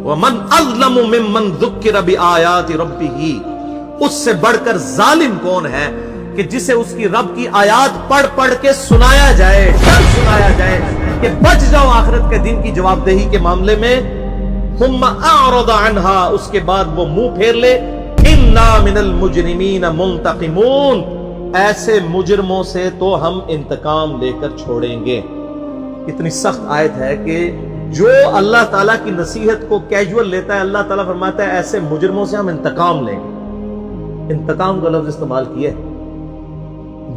وَمَنْ أَظْلَمُ مِمَّنْ ذُكِّرَ بِآيَاتِ رَبِّهِ، اس سے بڑھ کر ظالم کون ہے کہ جسے اس کی رب کی آیات پڑھ پڑھ کے سنایا جائے، ڈر سنایا جائے کہ بچ جاؤ آخرت کے دن کی جواب دہی کے معاملے میں. ثُمَّ أَعْرَضَ عَنْهَا، اس کے بعد وہ منہ پھیر لے. إِنَّا مِنَ الْمُجْرِمِينَ مُنْتَقِمُونَ، ایسے مجرموں سے تو ہم انتقام لے کر چھوڑیں گے. اتنی سخت آیت ہے کہ جو اللہ تعالیٰ کی نصیحت کو کیجول لیتا ہے، اللہ تعالیٰ فرماتا ہے ایسے مجرموں سے ہم انتقام لیں گے. انتقام کا لفظ استعمال کیا ہے.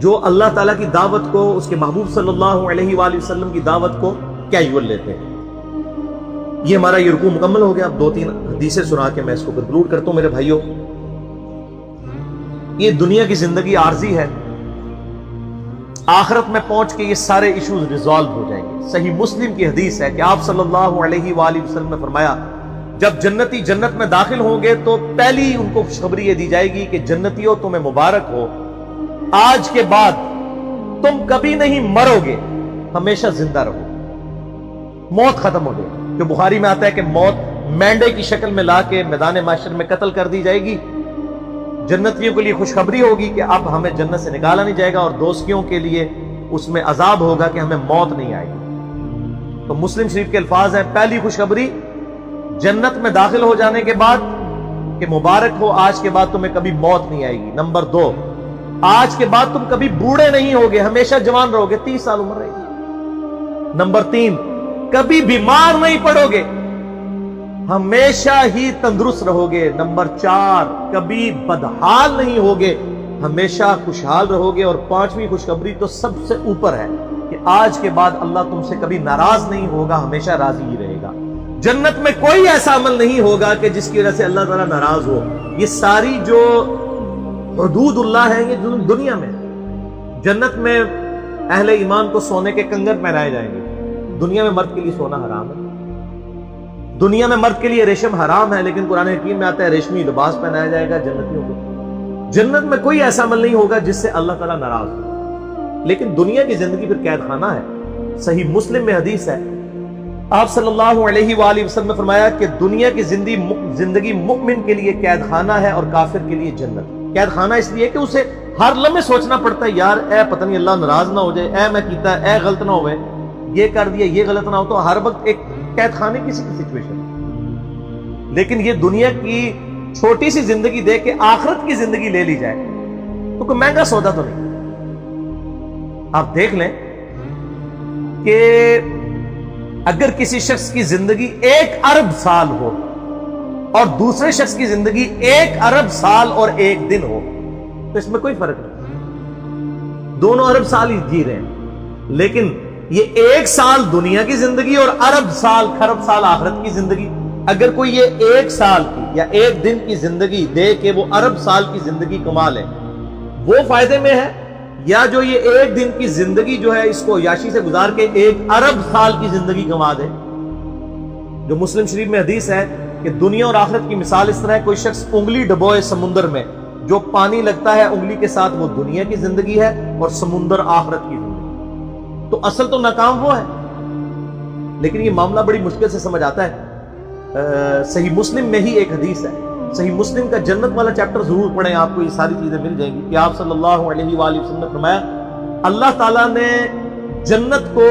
جو اللہ تعالیٰ کی دعوت کو، اس کے محبوب صلی اللہ علیہ وآلہ وسلم کی دعوت کو کیجول لیتے ہیں. یہ ہمارا یہ رکوع مکمل ہو گیا. اب 2-3 حدیثیں سنا کے میں اس کو کنکلوڈ کرتا ہوں. میرے بھائیوں، یہ دنیا کی زندگی عارضی ہے. آخرت میں پہنچ کے یہ سارے ایشوز ریزالو ہو جائیں گے. صحیح مسلم کی حدیث ہے کہ آپ صلی اللہ علیہ وآلہ وسلم نے فرمایا جب جنتی جنت میں داخل ہوں گے تو پہلی ان کو خوشخبری یہ دی جائے گی کہ جنتیوں تمہیں مبارک ہو، آج کے بعد تم کبھی نہیں مرو گے، ہمیشہ زندہ رہو. موت ختم ہو گئی. جو بخاری میں آتا ہے کہ موت مینڈے کی شکل میں لا کے میدان محشر میں قتل کر دی جائے گی. جنتیوں کے لیے خوشخبری ہوگی کہ اب ہمیں جنت سے نکالا نہیں جائے گا، اور دوزخیوں کے لیے اس میں عذاب ہوگا کہ ہمیں موت نہیں آئے گی. تو مسلم شریف کے الفاظ ہیں، پہلی خوشخبری جنت میں داخل ہو جانے کے بعد کہ مبارک ہو، آج کے بعد تمہیں کبھی موت نہیں آئے گی. نمبر 2، آج کے بعد تم کبھی بوڑھے نہیں ہوگے، ہمیشہ جوان رہو گے، 30 سال عمر رہے گی. نمبر 3، کبھی بیمار نہیں پڑو گے، ہمیشہ ہی تندرست رہو گے. نمبر 4، کبھی بدحال نہیں ہوگے، ہمیشہ خوشحال رہو گے. اور 5ویں خوشخبری تو سب سے اوپر ہے کہ آج کے بعد اللہ تم سے کبھی ناراض نہیں ہوگا، ہمیشہ راضی ہی رہے گا. جنت میں کوئی ایسا عمل نہیں ہوگا کہ جس کی وجہ سے اللہ تعالیٰ ناراض ہو. یہ ساری جو حدود اللہ ہیں یہ دنیا میں. جنت میں اہل ایمان کو سونے کے کنگن پہنائے جائیں گے. دنیا میں مرد کے لیے سونا حرام ہے. دنیا میں مرد کے لیے ریشم حرام ہے، لیکن قرآن حکیم میں آتا ہے ریشمی لباس پہنایا جائے گا جنتیوں کو. جنت میں کوئی ایسا عمل نہیں ہوگا جس سے اللہ تعالیٰ ناراض ہو. لیکن دنیا کی زندگی پھر قید خانہ ہے. صحیح مسلم میں حدیث ہے، آپ صلی اللہ علیہ وآلہ وسلم نے فرمایا کہ دنیا کی زندگی مؤمن کے لیے قید خانہ ہے اور کافر کے لیے جنت. قید خانہ اس لیے کہ اسے ہر لمحے سوچنا پڑتا ہے یار اے پتہ نہیں اللہ ناراض نہ ہو جائے، اے میں کیتا ہے، اے غلط نہ ہوئے، یہ کر دیا، یہ غلط نہ ہو. تو ہر وقت ایک قید خانے کی سچویشن. لیکن یہ دنیا کی چھوٹی سی زندگی دے کے آخرت کی زندگی لے لی جائے تو کوئی مہنگا سودا تو نہیں. آپ دیکھ لیں کہ اگر کسی شخص کی زندگی 1 ارب سال ہو اور دوسرے شخص کی زندگی 1 ارب سال اور 1 دن ہو تو اس میں کوئی فرق نہیں، دونوں ارب سال ہی جی رہے ہیں. لیکن یہ 1 سال دنیا کی زندگی اور ارب سال خرب سال آخرت کی زندگی. اگر کوئی یہ 1 سال کی یا 1 دن کی زندگی دے کے وہ ارب سال کی زندگی کما لے، وہ فائدے میں ہے، یا جو یہ 1 دن کی زندگی جو ہے اس کو یاشی سے گزار کے 1 ارب سال کی زندگی کما دے. جو مسلم شریف میں حدیث ہے کہ دنیا اور آخرت کی مثال اس طرح ہے، کوئی شخص انگلی ڈبوئے سمندر میں، جو پانی لگتا ہے انگلی کے ساتھ وہ دنیا کی زندگی ہے اور سمندر آخرت کی زندگی. تو اصل تو ناکام وہ ہے. لیکن یہ معاملہ بڑی مشکل سے سمجھ آتا ہے. صحیح مسلم میں ہی ایک حدیث ہے، صحیح مسلم کا جنت والا چیپٹر ضرور پڑھیں، آپ کو یہ ساری چیزیں مل جائیں گی کہ آپ صلی اللہ علیہ وآلہ وسلم نے فرمایا اللہ تعالیٰ نے جنت کو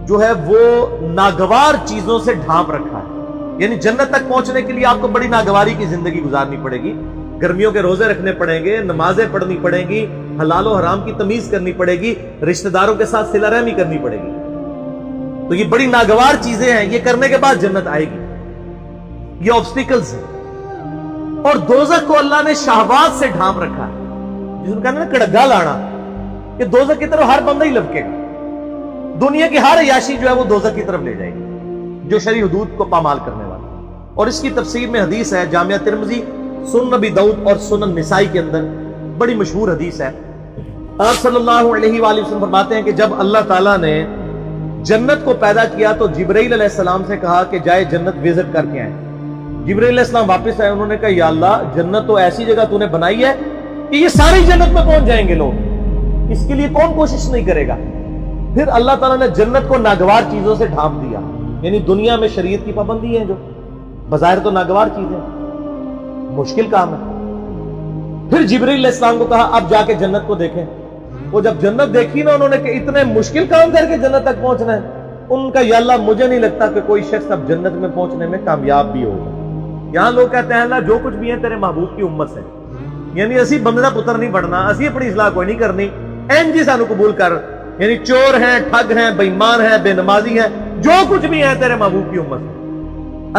جو ہے وہ ناگوار چیزوں سے ڈھانپ رکھا ہے. یعنی جنت تک پہنچنے کے لیے آپ کو بڑی ناگواری کی زندگی گزارنی پڑے گی. گرمیوں کے روزے رکھنے پڑیں گے، نمازیں پڑھنی پڑیں گی، حلال و حرام کی تمیز کرنی پڑے گی، رشتہ داروں کے ساتھ صلہ رحمی کرنی پڑے گی. تو یہ بڑی ناگوار چیزیں ہیں. یہ کرنے کے بعد جنت آئے گی. یہ آبسٹیکلز ہیں. اور دوزخ کو اللہ نے شہوات سے ڈھانپ رکھا ہے، جس کو کہنا نا کڑگا لانا، کہ دوزخ کی طرف ہر بندہ ہی لپکے گا. دنیا کی ہر عیاشی جو ہے وہ دوزخ کی طرف لے جائے گی، جو شرعی حدود کو پامال کرنے والا. اور اس کی تفسیر میں حدیث ہے جامعہ ترمذی، سنن نبی داؤد اور سنن نسائی کے اندر بڑی مشہور حدیث ہے. آپ صلی اللہ علیہ وآلہ وسلم فرماتے ہیں کہ جب اللہ تعالیٰ نے جنت کو پیدا کیا تو جبرائیل علیہ السلام سے کہا کہ جائے جنت وزٹ کر کے آئیں. جبرائیل علیہ السلام واپس آئے، انہوں نے کہا یا اللہ جنت تو ایسی جگہ تو نے بنائی ہے کہ یہ ساری جنت میں پہنچ جائیں گے لوگ، اس کے لیے کون کوشش نہیں کرے گا. پھر اللہ تعالیٰ نے جنت کو ناگوار چیزوں سے ڈھانپ دیا. یعنی دنیا میں شریعت کی پابندی ہے جو بظاہر تو ناگوار چیز ہے، مشکل کام ہے۔ پھر جبرائیل علیہ السلام کو کہا اب جا کے جنت کو دیکھیں۔ وہ جب جنت دیکھی نا انہوں نے کہ اتنے مشکل کام کر کے جنت تک پہنچنا ہے، ان کا یا اللہ مجھے نہیں لگتا کہ کوئی شخص اب جنت میں پہنچنے میں کامیاب بھی ہوگا۔ یہاں لوگ کہتے ہیں اللہ جو کچھ بھی ہے تیرے محبوب کی امت سے، یعنی اسی بندہ پتر نہیں بڑھنا، اسی اپنی اصلاح کوئی نہیں کرنی، این جی سانو قبول کر، یعنی چور ہیں، ٹھگ ہیں، بے ایمان ہیں، بے نمازی ہیں، جو کچھ بھی ہے تیرے محبوب کی امت سے۔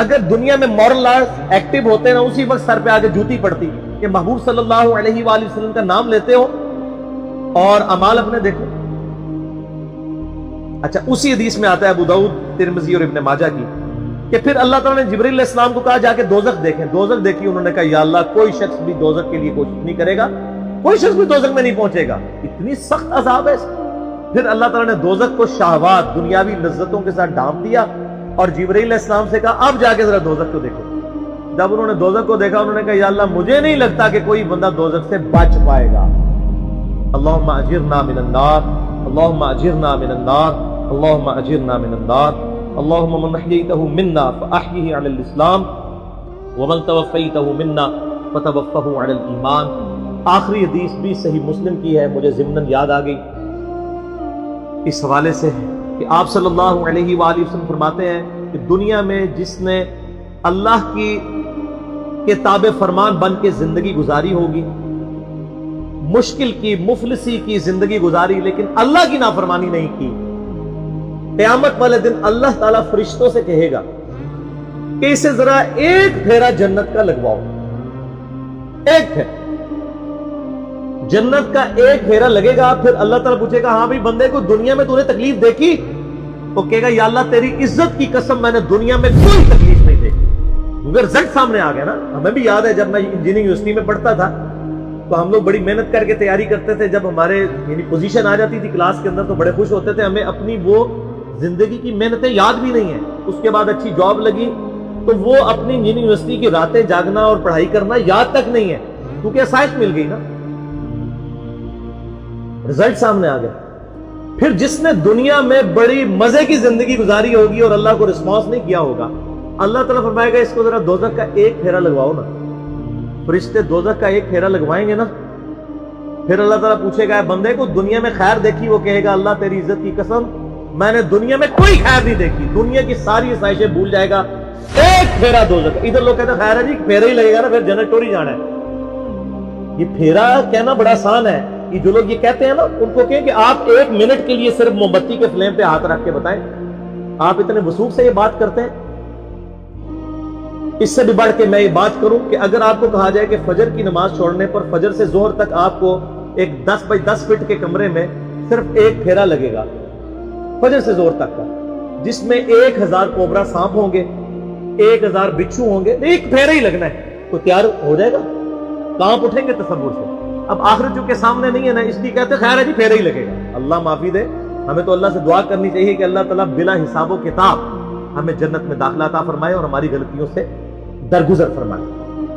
اگر دنیا میں مورل لاز ایکٹیو ہوتے نا اسی وقت سر پہ آگے جوتی پڑتی کہ محبوب صلی اللہ علیہ وآلہ وسلم کا نام لیتے ہو اور اعمال اپنے دیکھو۔ اچھا اسی حدیث میں آتا ہے ابو داؤد، ترمذی اور ابن ماجہ کی کہ پھر اللہ تعالیٰ نے جبرائیل علیہ السلام کو کہا جا کے دوزخ دیکھیں۔ دوزخ دیکھی، انہوں نے کہا یا اللہ کوئی شخص بھی دوزخ کے لیے کوشش نہیں کرے گا، کوئی شخص بھی دوزخ میں نہیں پہنچے گا، اتنی سخت عذاب ہے۔ پھر اللہ تعالیٰ نے دوزخ کو شہوات دنیاوی لذتوں کے ساتھ ڈھانپ دیا اور جبرائیل علیہ السلام سے کہا اب جا کے ذرا دوزخ کو دیکھو۔ جب انہوں نے دوزخ کو دیکھا انہوں نے کہا یا اللہ مجھے نہیں لگتا کہ کوئی بندہ دوزخ سے بچ پائے گا۔ اللہم اجرنا من النار، اللہم اجرنا من النار، اللہم اجرنا من النار، اللہم من احییتہ منا فاحیہ علی الاسلام ومن توفیتہ منا فتوفہ علی الایمان۔ آخری حدیث بھی صحیح مسلم کی ہے، مجھے ضمناً یاد آ گئی اس حوالے سے کہ آپ صلی اللہ علیہ وآلہ وسلم فرماتے ہیں کہ دنیا میں جس نے اللہ کی تابع فرمان بن کے زندگی گزاری ہوگی، مشکل کی مفلسی کی زندگی گزاری لیکن اللہ کی نافرمانی نہیں کی، قیامت والے دن اللہ تعالیٰ فرشتوں سے کہے گا کہ اسے ذرا ایک پھیرا جنت کا لگواؤ، ایک پھیرا جنت کا ایک پھیرا لگے گا۔ پھر اللہ تعالیٰ پوچھے گا ہاں بھی بندے کو دنیا میں تو نے تکلیف دیکھی؟ وہ کہے گا یا اللہ تیری عزت کی قسم میں نے دنیا میں کوئی تکلیف نہیں دیکھی، کیونکہ رزلٹ سامنے آ گیا نا۔ ہمیں بھی یاد ہے جب میں انجینئرنگ یونیورسٹی میں پڑھتا تھا تو ہم لوگ بڑی محنت کر کے تیاری کرتے تھے، جب ہمارے یعنی پوزیشن آ جاتی تھی کلاس کے اندر تو بڑے خوش ہوتے تھے، ہمیں اپنی وہ زندگی کی محنتیں یاد بھی نہیں ہیں۔ اس کے بعد اچھی جاب لگی تو وہ اپنی انجینئرنگ یونیورسٹی کی راتیں جاگنا اور پڑھائی کرنا یاد تک نہیں ہے، کیونکہ اسائش مل گئی نا، رزلٹ سامنے آ گیا۔ پھر جس نے دنیا میں بڑی مزے کی زندگی گزاری ہوگی اور اللہ کو رسپانس نہیں کیا ہوگا، اللہ تعالیٰ فرمائے گا اس کو ذرا دوزخ کا ایک پھیرا لگواؤ نا۔ فرشتے دوزخ کا ایک پھیرا لگوائیں گے نا، پھر اللہ تعالیٰ پوچھے گا بندے کو دنیا میں خیر دیکھی؟ وہ کہے گا اللہ تیری عزت کی قسم میں نے دنیا میں کوئی خیر نہیں دیکھی، دنیا کی ساری آسائشیں بھول جائے گا، ایک پھیرا دوزخ۔ ادھر لوگ کہتے ہیں خیر ہے جی پھیرا ہی لگے گا نا پھر جنت ٹوری جانا ہے۔ یہ پھیرا کہنا بڑا آسان ہے، یہ جو لوگ یہ کہتے ہیں نا ان کو کہیں کہ آپ ایک منٹ کے لیے صرف موم بتی کے فلیم پہ ہاتھ رکھ کے بتائیں، آپ اتنے وثوق سے یہ بات کرتے ہیں۔ اس سے بھی بڑھ کے میں یہ بات کروں کہ اگر آپ کو کہا جائے کہ فجر کی نماز چھوڑنے پر فجر سے ظہر تک آپ کو ایک 10 بائی 10 فٹ کے کمرے میں صرف ایک پھیرا لگے گا فجر سے ظہر تک کا، جس میں 1000 کوبرا سانپ ہوں گے، 1000 بچھو ہوں گے، ایک پھیرا ہی لگنا ہے تو تیار ہو جائے گا؟ کانپ اٹھیں گے تصور سے۔ اب آخرت جو کے سامنے نہیں ہے نا، اس لیے کہتے خیر ہے جی پھیرا ہی لگے گا۔ اللہ معافی دے، ہمیں تو اللہ سے دعا کرنی چاہیے کہ اللہ تعالیٰ بلا حساب و کتاب ہمیں جنت میں داخلہ عطا فرمائے اور ہماری غلطیوں سے درگزر فرمائے۔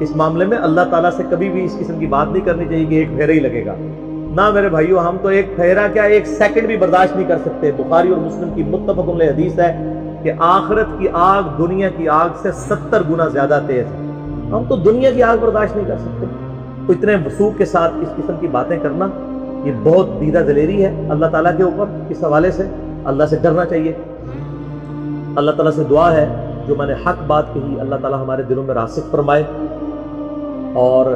اس معاملے میں اللہ تعالیٰ سے کبھی بھی اس قسم کی بات نہیں کرنی چاہیے کہ ایک پھیرا ہی لگے گا۔ نہ میرے بھائیو، ہم تو ایک پھیرا کیا ایک سیکنڈ بھی برداشت نہیں کر سکتے۔ بخاری اور مسلم کی متفق علیہ حدیث ہے کہ آخرت کی آگ دنیا کی آگ سے 70 گنا زیادہ تیز ہے، ہم تو دنیا کی آگ برداشت نہیں کر سکتے۔ تو اتنے وثوق کے ساتھ اس قسم کی باتیں کرنا یہ بہت دیدہ دلیری ہے اللہ تعالیٰ کے اوپر۔ اس حوالے سے اللہ سے ڈرنا چاہیے۔ اللہ تعالیٰ سے دعا ہے جو میں نے حق بات کہی اللہ تعالیٰ ہمارے دلوں میں راسخ فرمائے، اور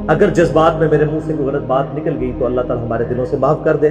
اگر جذبات میں میرے منہ سے کوئی غلط بات نکل گئی تو اللہ تعالیٰ ہمارے دلوں سے معاف کر دے۔